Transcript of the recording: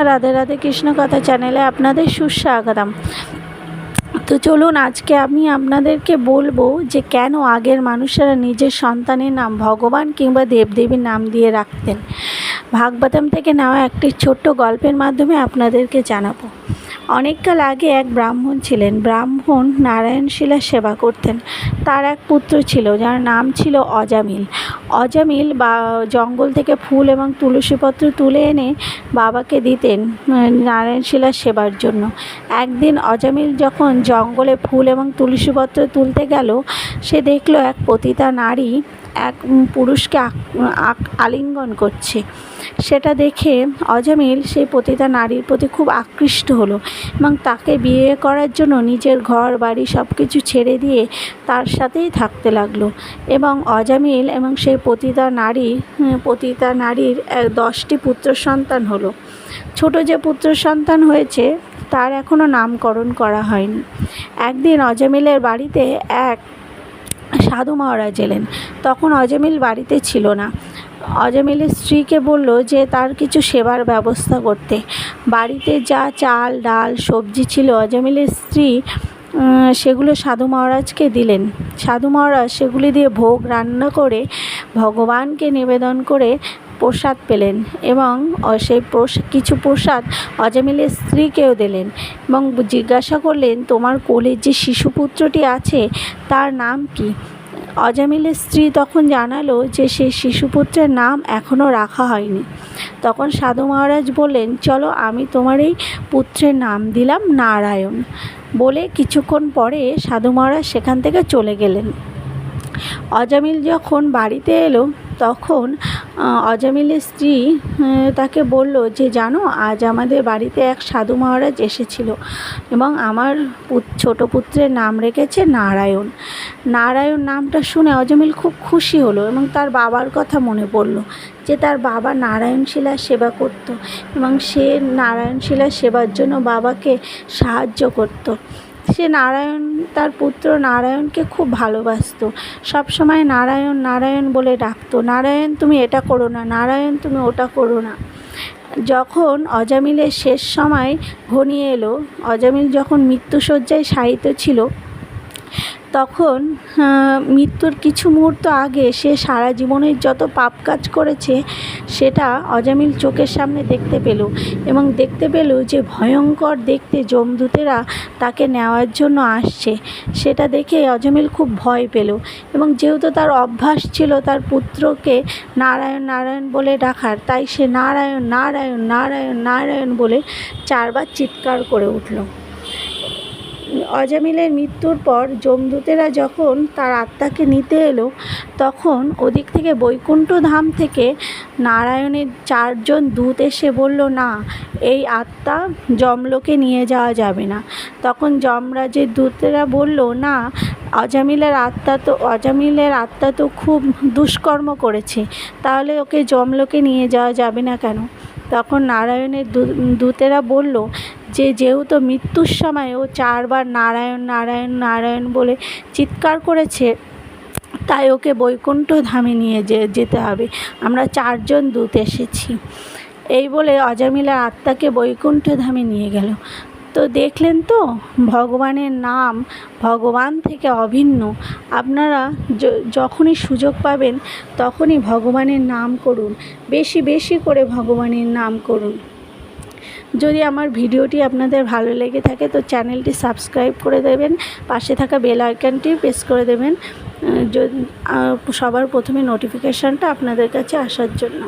রাধে রাধে কৃষ্ণ কথা চ্যানেলে আপনাদের সুস্বাগতম। তো চলুন আজকে আমি আপনাদেরকে বলবো যে কেন আগের মানুষেরা নিজের সন্তানের নাম ভগবান কিংবা দেবদেবীর নাম দিয়ে রাখতেন। ভাগবতম থেকে নেওয়া একটি ছোট্ট গল্পের মাধ্যমে আপনাদেরকে জানাবো। অনেককাল আগে এক ব্রাহ্মণ ছিলেন। ব্রাহ্মণ নারায়ণশিলার সেবা করতেন। তার এক পুত্র ছিল যার নাম ছিল অজামিল। অজামিল বা জঙ্গল থেকে ফুল এবং তুলসীপত্র তুলে এনে বাবাকে দিতেন নারায়ণশিলার সেবার জন্য। একদিন অজামিল যখন জঙ্গলে ফুল এবং তুলসীপত্র তুলতে গেল, সে দেখল এক পতিতা নারী এক পুরুষকে আলিঙ্গন করছে। সেটা দেখে অজামিল সেই পতিতা নারীর প্রতি খুব আকৃষ্ট হলো এবং তাকে বিয়ে করার জন্য নিজের ঘর বাড়ি সব কিছু ছেড়ে দিয়ে তার সাথেই থাকতে লাগলো। এবং অজামিল এবং সেই পতিতা নারীর 10টি পুত্র সন্তান হলো। ছোট যে পুত্র সন্তান হয়েছে তার এখনও নামকরণ করা হয়নি। একদিন অজামিলের বাড়িতে এক সাধু মহারাজ এলেন। তখন অজামিল বাড়িতে ছিল না। অজামিলের স্ত্রীকে বলল যে তার কিছু সেবার ব্যবস্থা করতে। বাড়িতে যা চাল ডাল সবজি ছিল অজামিলের স্ত্রী সেগুলো সাধু মহারাজকে দিলেন। সাধু মহারাজ সেগুলি দিয়ে ভোগ রান্না করে ভগবানকে নিবেদন করে প্রসাদ পেলেন এবং সেই কিছু প্রসাদ অজামিলের স্ত্রীকেও দিলেন এবং জিজ্ঞাসা করলেন, তোমার কোলের যে শিশুপুত্রটি আছে তার নাম কি? অজামিলের স্ত্রী তখন জানালো যে সেই শিশুপুত্রের নাম এখনও রাখা হয়নি। তখন সাধু মহারাজ বললেন, চলো আমি তোমার এই পুত্রের নাম দিলাম নারায়ণ। বলে কিছুক্ষণ পরে সাধু মহারাজ সেখান থেকে চলে গেলেন। অজামিল যখন বাড়িতে এলো তখন অজামিলের স্ত্রী তাকে বলল যে জানো, আজ আমাদের বাড়িতে এক সাধু মহারাজ এসেছিল এবং আমার ছোট পুত্রের নাম রেখেছে নারায়ণ। নারায়ণ নামটা শুনে অজামিল খুব খুশি হলো এবং তার বাবার কথা মনে পড়ল যে তার বাবা নারায়ণশিলার সেবা করত এবং সে নারায়ণশিলার সেবার জন্য বাবাকে সাহায্য করত। সে তার পুত্র নারায়ণকে খুব ভালোবাসত। সবসময় নারায়ণ নারায়ণ বলে ডাকতো, নারায়ণ তুমি এটা করো না, নারায়ণ তুমি ওটা করো না। যখন অজামিলের শেষ সময় ঘনিয়ে এলো, অজামিল যখন মৃত্যুশয্যায় শায়িত ছিল, তখন মৃত্যুর কিছু মুহূর্ত আগে সে সারা জীবনের যত পাপ কাজ করেছে সেটা অজামিল চোখের সামনে দেখতে পেল এবং দেখতে পেল যে ভয়ঙ্কর দেখতে যমদূতেরা তাকে নেওয়ার জন্য আসছে। সেটা দেখে অজামিল খুব ভয় পেল এবং যেহেতু তার অভ্যাস ছিল তার পুত্রকে নারায়ণ নারায়ণ বলে ডাকার, তাই সে নারায়ণ নারায়ণ নারায়ণ নারায়ণ বলে 4 বার চিৎকার করে উঠল। অজামিলের মৃত্যুর পর যমদূতেরা যখন তার আত্মাকে নিতে এলো, তখন ওদিক থেকে বৈকুণ্ঠ ধাম থেকে নারায়ণের 4 জন দূত এসে বলল, না, এই আত্মা যমলোকে নিয়ে যাওয়া যাবে না। তখন যমরাজের দূতেরা বলল, না, অজামিলের আত্মা তো খুব দুষ্কর্ম করেছে, তাহলে ওকে যমলোকে নিয়ে যাওয়া যাবে না কেন? তখন নারায়ণের দূতেরা বলল যে যেহেতু মৃত্যুর সময় ও 4 বার নারায়ণ নারায়ণ নারায়ণ বলে চিৎকার করেছে, তাই ওকে বৈকুণ্ঠ ধামে নিয়ে যেতে হবে। আমরা 4 জন দূত এসেছি। এই বলে অজামিলের আত্মাকে বৈকুণ্ঠ ধামে নিয়ে গেল। তো দেখলেন তো, ভগবানের নাম ভগবান থেকে অভিন্ন। আপনারা যখনই সুযোগ পাবেন তখনই ভগবানের নাম করুন, বেশি বেশি করে ভগবানের নাম করুন। যদি আমার ভিডিওটি আপনাদের ভালো লেগে থাকে তো চ্যানেলটি সাবস্ক্রাইব করে দেবেন, পাশে থাকা বেল আইকনটি প্রেস করে দেবেন সবার প্রথমে নোটিফিকেশানটা আপনাদের কাছে আসার জন্য।